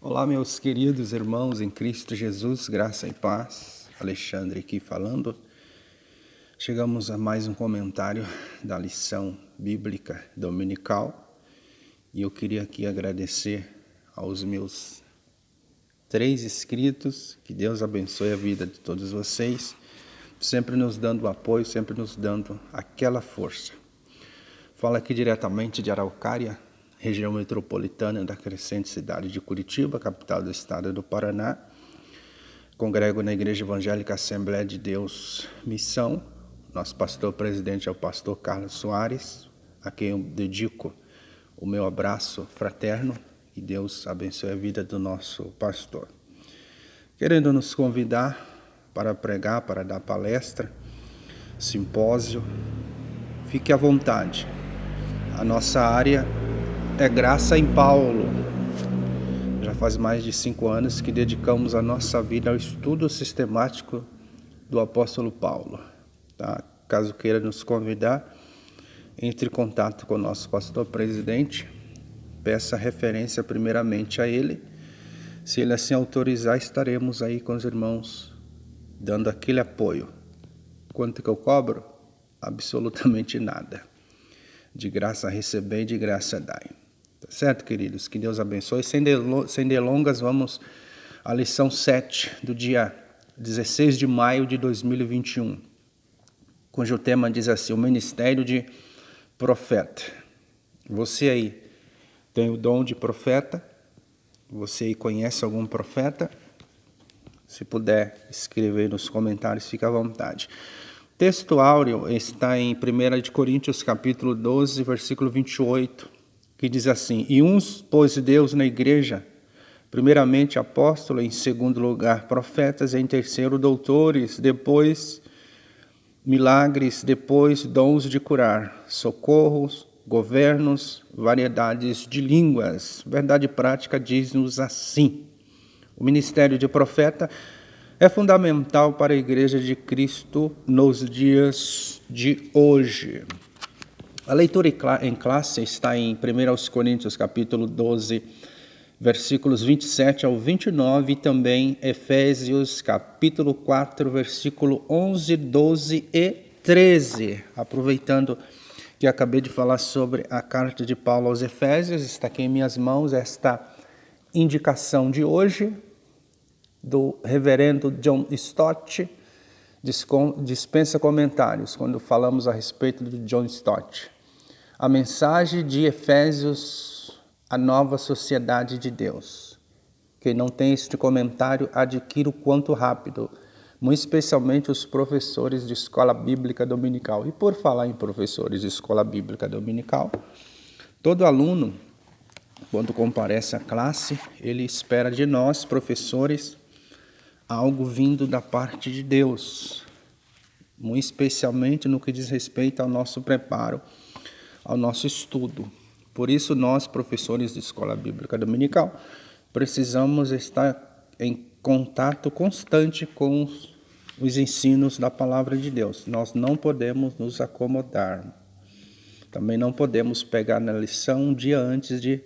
Olá, meus queridos irmãos em Cristo Jesus, graça e paz. Alexandre aqui falando. Chegamos a mais um comentário da lição bíblica dominical e eu queria aqui agradecer aos meus 3 inscritos. Que Deus abençoe a vida de todos vocês, sempre nos dando apoio, sempre nos dando aquela força. Falo aqui diretamente de Araucária, região metropolitana da crescente cidade de Curitiba, capital do estado do Paraná. Congrego na Igreja Evangélica Assembleia de Deus Missão. Nosso pastor-presidente é o pastor Carlos Soares, a quem eu dedico o meu abraço fraterno, e Deus abençoe a vida do nosso pastor. Querendo nos convidar para pregar, para dar palestra, simpósio, fique à vontade. A nossa área é Graça em Paulo. Já faz mais de 5 anos que dedicamos a nossa vida ao estudo sistemático do apóstolo Paulo. Tá? Caso queira nos convidar, entre em contato com o nosso pastor-presidente, peça referência primeiramente a ele. Se ele assim autorizar, estaremos aí com os irmãos, dando aquele apoio. Quanto que eu cobro? Absolutamente nada. De graça receber e de graça dai. Tá certo, queridos? Que Deus abençoe. Sem delongas, vamos à lição 7 do dia 16 de maio de 2021, cujo tema diz assim: o ministério de profeta. Você aí tem o dom de profeta? Você aí conhece algum profeta? Se puder escrever nos comentários, fique à vontade. O texto áureo está em 1 Coríntios capítulo 12, versículo 28, que diz assim: e uns pôs Deus na igreja, primeiramente apóstolos, em segundo lugar profetas, em terceiro doutores, depois milagres, depois dons de curar, socorros, governos, variedades de línguas. Verdade prática diz-nos assim: o ministério de profeta é fundamental para a Igreja de Cristo nos dias de hoje. A leitura em classe está em 1 Coríntios capítulo 12, versículos 27 ao 29, e também Efésios capítulo 4, versículo 11, 12 e 13. Aproveitando que acabei de falar sobre a carta de Paulo aos Efésios, está aqui em minhas mãos esta indicação de hoje, do reverendo John Stott. Dispensa comentários quando falamos a respeito de John Stott. A mensagem de Efésios, a nova sociedade de Deus. Quem não tem este comentário, adquira o quanto rápido, muito especialmente os professores de escola bíblica dominical. E por falar em professores de escola bíblica dominical, todo aluno, quando comparece à classe, ele espera de nós, professores, algo vindo da parte de Deus, muito especialmente no que diz respeito ao nosso preparo, ao nosso estudo. Por isso, nós, professores de escola bíblica dominical, precisamos estar em contato constante com os ensinos da palavra de Deus. Nós não podemos nos acomodar. Também não podemos pegar na lição um dia antes de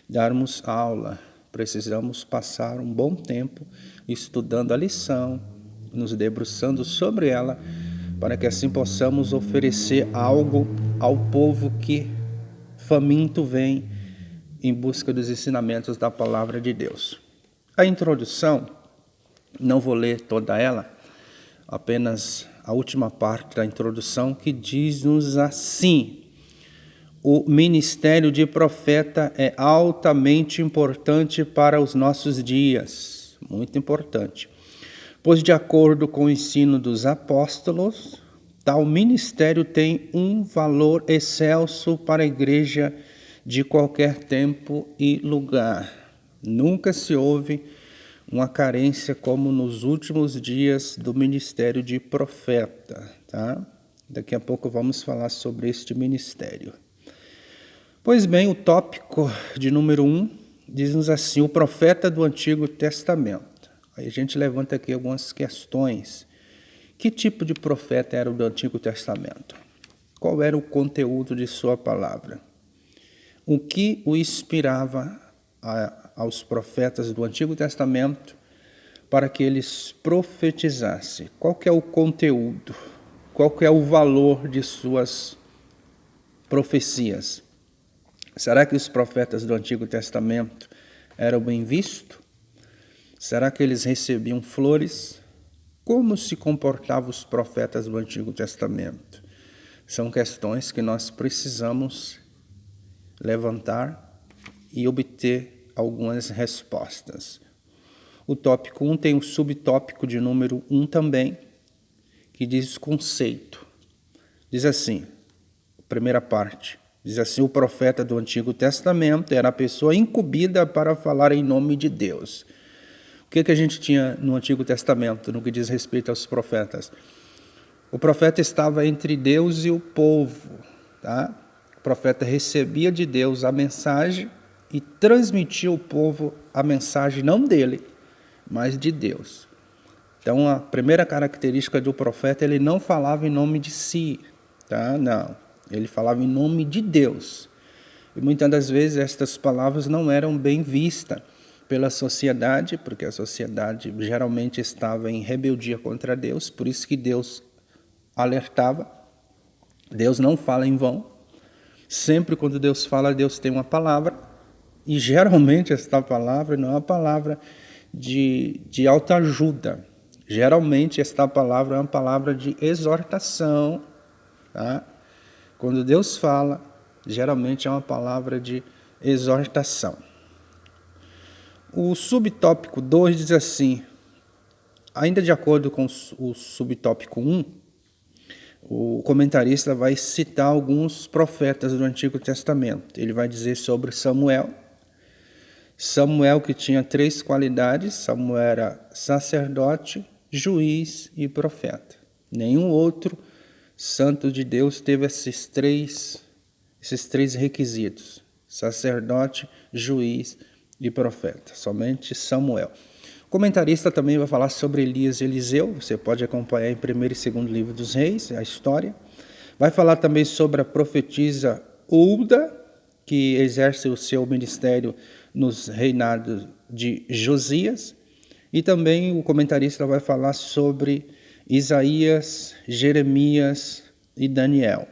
darmos aula. Precisamos passar um bom tempo estudando a lição, nos debruçando sobre ela, para que assim possamos oferecer algo ao povo que faminto vem em busca dos ensinamentos da palavra de Deus. A introdução, não vou ler toda ela, apenas a última parte da introdução, que diz-nos assim: o ministério de profeta é altamente importante para os nossos dias, muito importante, pois de acordo com o ensino dos apóstolos, tal ministério tem um valor excelso para a igreja de qualquer tempo e lugar. Nunca se houve uma carência como nos últimos dias do ministério de profeta, tá? Daqui a pouco vamos falar sobre este ministério. Pois bem, o tópico de número 1 diz-nos assim: o profeta do Antigo Testamento. Aí a gente levanta aqui algumas questões. Que tipo de profeta era o do Antigo Testamento? Qual era o conteúdo de sua palavra? O que o inspirava a aos profetas do Antigo Testamento para que eles profetizassem. Qual que é o conteúdo? Qual que é o valor de suas profecias? Será que os profetas do Antigo Testamento eram bem vistos? Será que eles recebiam flores? Como se comportavam os profetas do Antigo Testamento? São questões que nós precisamos levantar e obter algumas respostas. O tópico 1 tem o subtópico de número 1 também, que diz conceito. Diz assim, primeira parte, diz assim, o profeta do Antigo Testamento era a pessoa incumbida para falar em nome de Deus. O que a gente tinha no Antigo Testamento, no que diz respeito aos profetas? O profeta estava entre Deus e o povo, tá? O profeta recebia de Deus a mensagem e transmitia ao povo a mensagem não dele, mas de Deus. Então, a primeira característica do profeta, ele não falava em nome de si, tá? Não, ele falava em nome de Deus. E muitas das vezes estas palavras não eram bem vistas pela sociedade, porque a sociedade geralmente estava em rebeldia contra Deus, por isso que Deus alertava, Deus não fala em vão. Sempre quando Deus fala, Deus tem uma palavra, e geralmente esta palavra não é uma palavra de autoajuda. Geralmente esta palavra é uma palavra de exortação, tá? Quando Deus fala, geralmente é uma palavra de exortação. O subtópico 2 diz assim, ainda de acordo com o subtópico 1, o comentarista vai citar alguns profetas do Antigo Testamento. Ele vai dizer sobre Samuel. Samuel que tinha 3 qualidades. Samuel era sacerdote, juiz e profeta. Nenhum outro santo de Deus teve esses três requisitos. Sacerdote, juiz e profeta. Somente Samuel. O comentarista também vai falar sobre Elias e Eliseu, você pode acompanhar em 1º e 2º livro dos Reis, a história. Vai falar também sobre a profetisa Hulda, que exerce o seu ministério nos reinados de Josias. E também o comentarista vai falar sobre Isaías, Jeremias e Daniel,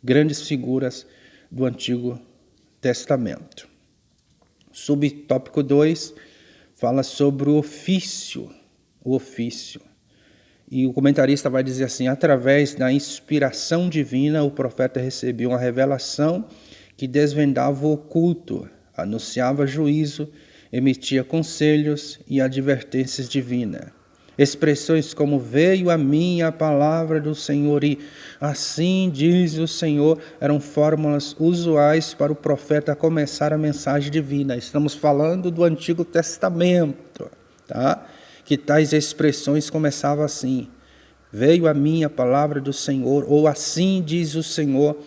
grandes figuras do Antigo Testamento. Subtópico 2 fala sobre o ofício. E o comentarista vai dizer assim, através da inspiração divina, o profeta recebeu uma revelação que desvendava o oculto, anunciava juízo, emitia conselhos e advertências divinas. Expressões como veio a mim a palavra do Senhor e assim diz o Senhor, eram fórmulas usuais para o profeta começar a mensagem divina. Estamos falando do Antigo Testamento, tá? Que tais expressões começavam assim, veio a mim a palavra do Senhor, ou assim diz o Senhor,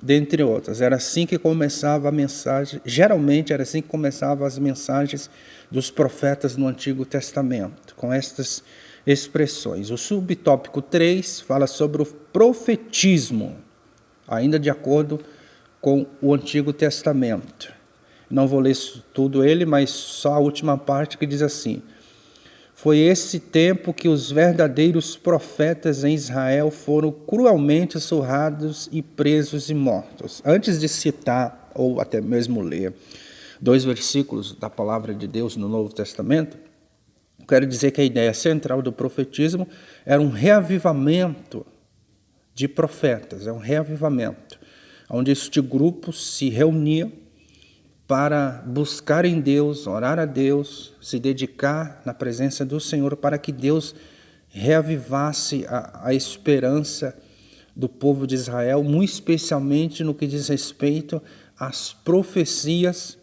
dentre outras. Era assim que começava a mensagem, geralmente era assim que começavam as mensagens dos profetas no Antigo Testamento, com estas expressões. O subtópico 3 fala sobre o profetismo, ainda de acordo com o Antigo Testamento. Não vou ler tudo ele, mas só a última parte que diz assim, foi esse tempo que os verdadeiros profetas em Israel foram cruelmente surrados e presos e mortos. Antes de citar, ou até mesmo ler, 2 versículos da palavra de Deus no Novo Testamento, quero dizer que a ideia central do profetismo era um reavivamento de profetas, é um reavivamento, onde este grupo se reunia para buscar em Deus, orar a Deus, se dedicar na presença do Senhor para que Deus reavivasse a esperança do povo de Israel, muito especialmente no que diz respeito às profecias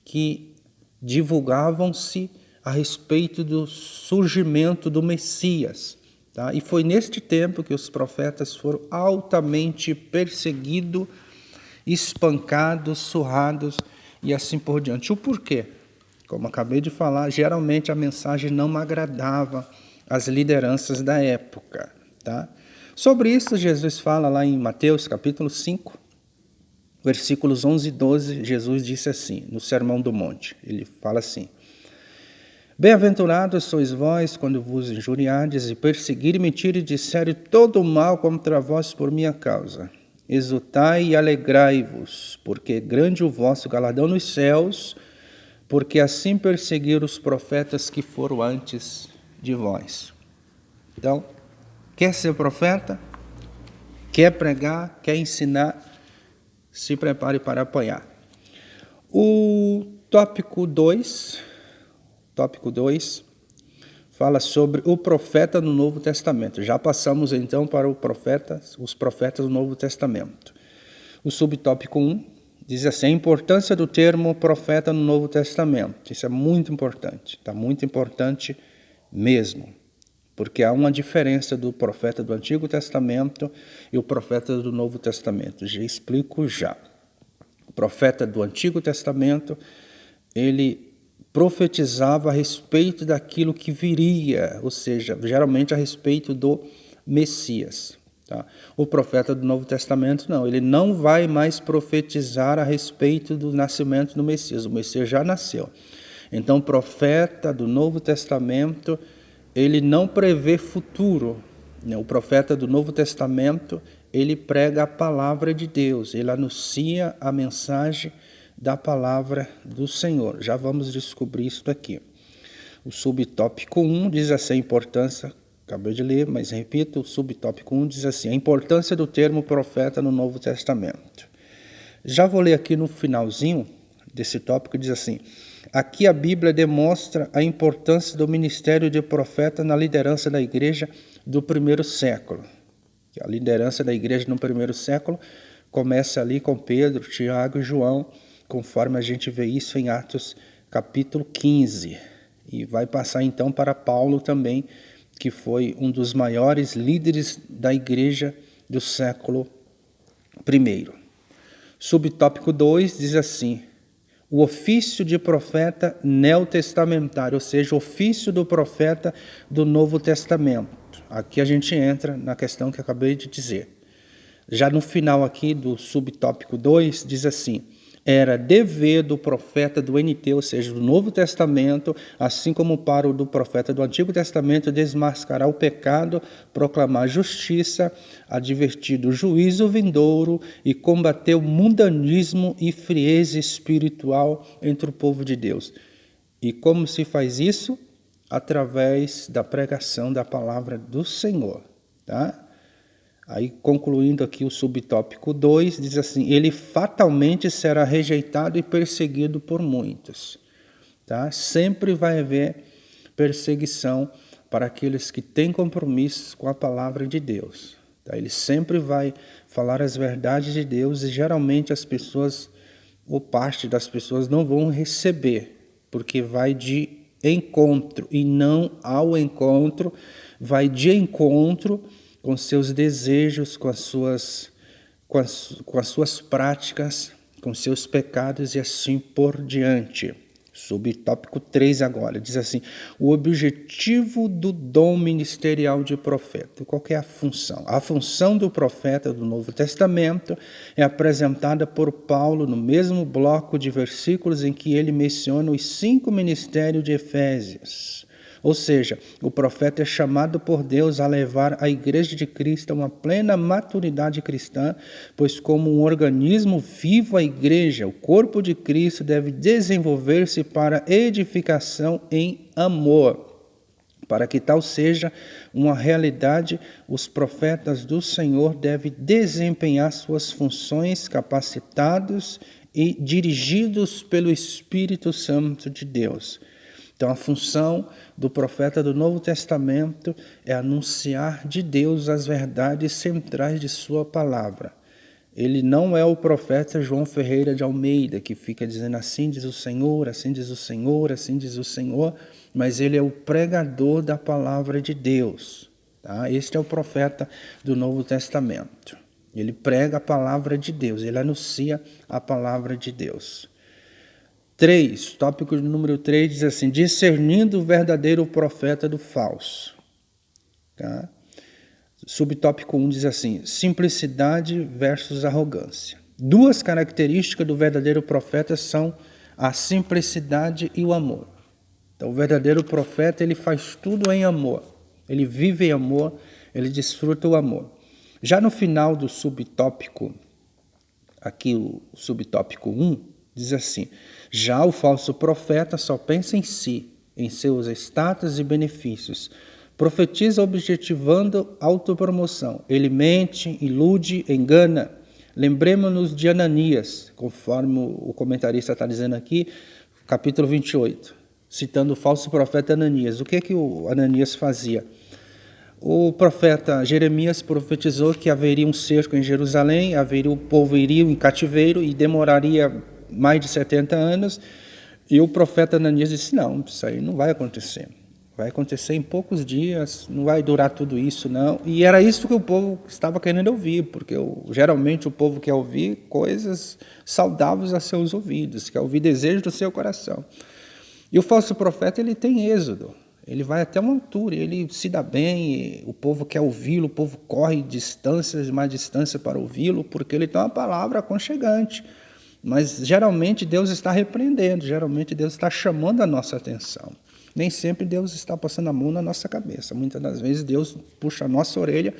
que divulgavam-se a respeito do surgimento do Messias. Tá? E foi neste tempo que os profetas foram altamente perseguidos, espancados, surrados e assim por diante. O porquê? Como acabei de falar, geralmente a mensagem não agradava as lideranças da época. Tá? Sobre isso, Jesus fala lá em Mateus capítulo 5, versículos 11 e 12, Jesus disse assim, no Sermão do Monte, ele fala assim: Bem-aventurados sois vós quando vos injuriardes e perseguirem, mentirem e disserem todo o mal contra vós por minha causa. Exultai e alegrai-vos, porque é grande o vosso galardão nos céus, porque assim perseguiram os profetas que foram antes de vós. Então, quer ser profeta? Quer pregar? Quer ensinar? Se prepare para apanhar. O tópico 2 fala sobre o profeta no Novo Testamento. Já passamos então para os profetas do Novo Testamento. O subtópico 1 diz assim: a importância do termo profeta no Novo Testamento. Isso é muito importante, está muito importante mesmo, porque há uma diferença do profeta do Antigo Testamento e o profeta do Novo Testamento. Já explico já. O profeta do Antigo Testamento, ele profetizava a respeito daquilo que viria, ou seja, geralmente a respeito do Messias. Tá? O profeta do Novo Testamento não, ele não vai mais profetizar a respeito do nascimento do Messias, o Messias já nasceu. Então o profeta do Novo Testamento, ele não prevê futuro. O profeta do Novo Testamento, ele prega a palavra de Deus, ele anuncia a mensagem da palavra do Senhor. Já vamos descobrir isso aqui. O subtópico 1 diz assim, a importância, acabei de ler, mas repito, o subtópico 1 diz assim, a importância do termo profeta no Novo Testamento. Já vou ler aqui no finalzinho desse tópico, diz assim, aqui a Bíblia demonstra a importância do ministério de profeta na liderança da igreja do primeiro século. A liderança da igreja no primeiro século começa ali com Pedro, Tiago e João, conforme a gente vê isso em Atos capítulo 15. E vai passar então para Paulo também, que foi um dos maiores líderes da igreja do século I. Subtópico 2 diz assim, o ofício de profeta neotestamentário, ou seja, o ofício do profeta do Novo Testamento. Aqui a gente entra na questão que acabei de dizer. Já no final aqui do subtópico 2 diz assim, era dever do profeta do NT, ou seja, do Novo Testamento, assim como para o do profeta do Antigo Testamento, desmascarar o pecado, proclamar justiça, advertir do juízo vindouro e combater o mundanismo e frieza espiritual entre o povo de Deus. E como se faz isso? Através da pregação da palavra do Senhor, tá? Aí, concluindo aqui o subtópico 2, diz assim, ele fatalmente será rejeitado e perseguido por muitos. Tá? Sempre vai haver perseguição para aqueles que têm compromissos com a palavra de Deus. Tá? Ele sempre vai falar as verdades de Deus e geralmente as pessoas, ou parte das pessoas, não vão receber, porque vai de encontro e não ao encontro, vai de encontro com seus desejos, com as suas práticas, com seus pecados e assim por diante. Subtópico 3 agora, diz assim, o objetivo do dom ministerial de profeta. Qual que é a função? A função do profeta do Novo Testamento é apresentada por Paulo no mesmo bloco de versículos em que ele menciona os 5 ministérios de Efésios. Ou seja, o profeta é chamado por Deus a levar a igreja de Cristo a uma plena maturidade cristã, pois como um organismo vivo a igreja, o corpo de Cristo deve desenvolver-se para edificação em amor. Para que tal seja uma realidade, os profetas do Senhor devem desempenhar suas funções capacitados e dirigidos pelo Espírito Santo de Deus. Então, a função do profeta do Novo Testamento é anunciar de Deus as verdades centrais de sua palavra. Ele não é o profeta João Ferreira de Almeida, que fica dizendo assim diz o Senhor, assim diz o Senhor, assim diz o Senhor, mas ele é o pregador da palavra de Deus. Tá? Este é o profeta do Novo Testamento. Ele prega a palavra de Deus, ele anuncia a palavra de Deus. 3, tópico número 3 diz assim, discernindo o verdadeiro profeta do falso. Tá? Subtópico 1 diz assim, simplicidade versus arrogância. Duas características do verdadeiro profeta são a simplicidade e o amor. Então, o verdadeiro profeta, ele faz tudo em amor. Ele vive em amor, ele desfruta o amor. Já no final do subtópico, aqui o subtópico 1, diz assim: já o falso profeta só pensa em si, em seus status e benefícios. Profetiza objetivando autopromoção. Ele mente, ilude, engana. Lembremos-nos de Ananias, conforme o comentarista está dizendo aqui, capítulo 28, citando o falso profeta Ananias. O que o Ananias fazia? O profeta Jeremias profetizou que haveria um cerco em Jerusalém, o povo iria em cativeiro e demoraria mais de 70 anos. E o profeta Ananias disse: não, isso aí não vai acontecer. Vai acontecer em poucos dias, não vai durar tudo isso, não. E era isso que o povo estava querendo ouvir, porque geralmente o povo quer ouvir coisas saudáveis a seus ouvidos, quer ouvir desejos do seu coração. E o falso profeta, ele tem êxodo, ele vai até uma altura, ele se dá bem, o povo quer ouvi-lo, o povo corre distâncias, mais distância para ouvi-lo, porque ele tem uma palavra aconchegante. Mas geralmente Deus está repreendendo, geralmente Deus está chamando a nossa atenção. Nem sempre Deus está passando a mão na nossa cabeça. Muitas das vezes Deus puxa a nossa orelha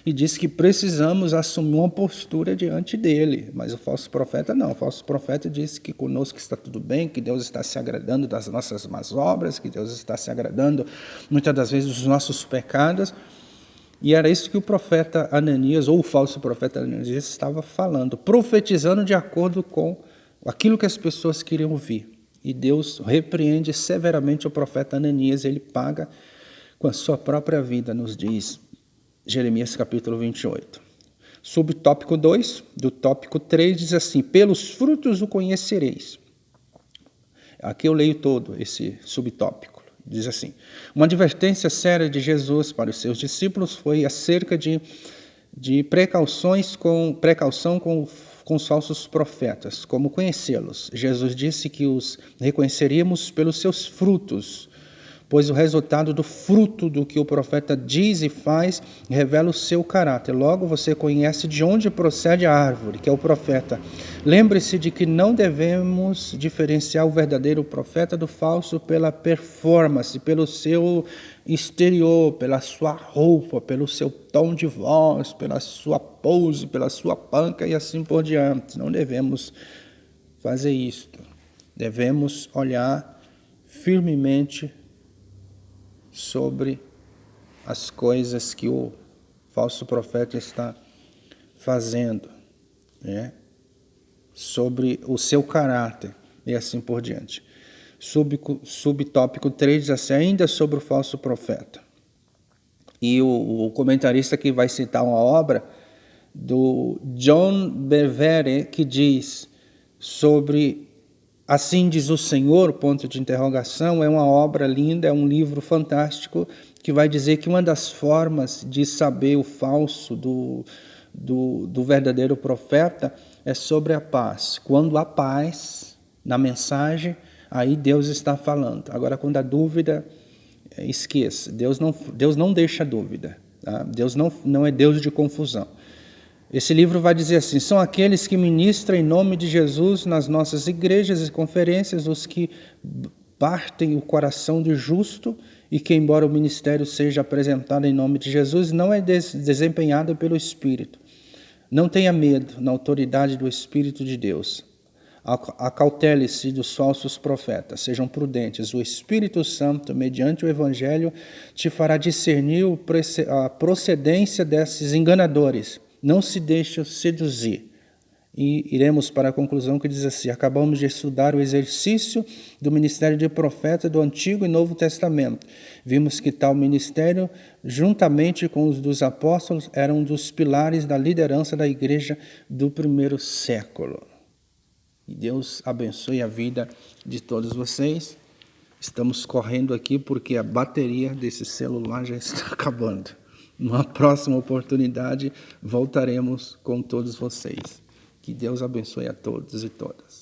e diz que precisamos assumir uma postura diante dele. Mas o falso profeta não. O falso profeta diz que conosco está tudo bem, que Deus está se agradando das nossas más obras, que Deus está se agradando muitas das vezes dos nossos pecados. E era isso que o profeta Ananias, ou o falso profeta Ananias, estava falando, profetizando de acordo com aquilo que as pessoas queriam ouvir. E Deus repreende severamente o profeta Ananias, ele paga com a sua própria vida, nos diz Jeremias capítulo 28. Subtópico 2, do tópico 3, diz assim: pelos frutos o conhecereis. Aqui eu leio todo esse subtópico. Diz assim: uma advertência séria de Jesus para os seus discípulos foi acerca de precaução com os falsos profetas, como conhecê-los. Jesus disse que os reconheceríamos pelos seus frutos, pois o resultado do fruto do que o profeta diz e faz revela o seu caráter. Logo você conhece de onde procede a árvore, que é o profeta. Lembre-se de que não devemos diferenciar o verdadeiro profeta do falso pela performance, pelo seu exterior, pela sua roupa, pelo seu tom de voz, pela sua pose, pela sua panca e assim por diante. Não devemos fazer isto. Devemos olhar firmemente sobre as coisas que o falso profeta está fazendo, né? Sobre o seu caráter e assim por diante. Subtópico 3 diz assim, ainda sobre o falso profeta. E o comentarista que vai citar uma obra do John Bevere, que diz sobre assim diz o Senhor, ponto de interrogação, é uma obra linda, é um livro fantástico, que vai dizer que uma das formas de saber o falso do verdadeiro profeta é sobre a paz. Quando há paz na mensagem, aí Deus está falando. Agora, quando há dúvida, esqueça. Deus não deixa dúvida. Tá? Deus não é Deus de confusão. Esse livro vai dizer assim, são aqueles que ministram em nome de Jesus nas nossas igrejas e conferências, os que partem o coração do justo e que, embora o ministério seja apresentado em nome de Jesus, não é desempenhado pelo Espírito. Não tenha medo na autoridade do Espírito de Deus. Acautele-se dos falsos profetas, sejam prudentes. O Espírito Santo, mediante o Evangelho, te fará discernir a procedência desses enganadores. Não se deixe seduzir. E iremos para a conclusão que diz assim, acabamos de estudar o exercício do ministério de profeta do Antigo e Novo Testamento. Vimos que tal ministério, juntamente com os dos apóstolos, era um dos pilares da liderança da igreja do primeiro século. E Deus abençoe a vida de todos vocês. Estamos correndo aqui porque a bateria desse celular já está acabando. Numa próxima oportunidade, voltaremos com todos vocês. Que Deus abençoe a todos e todas.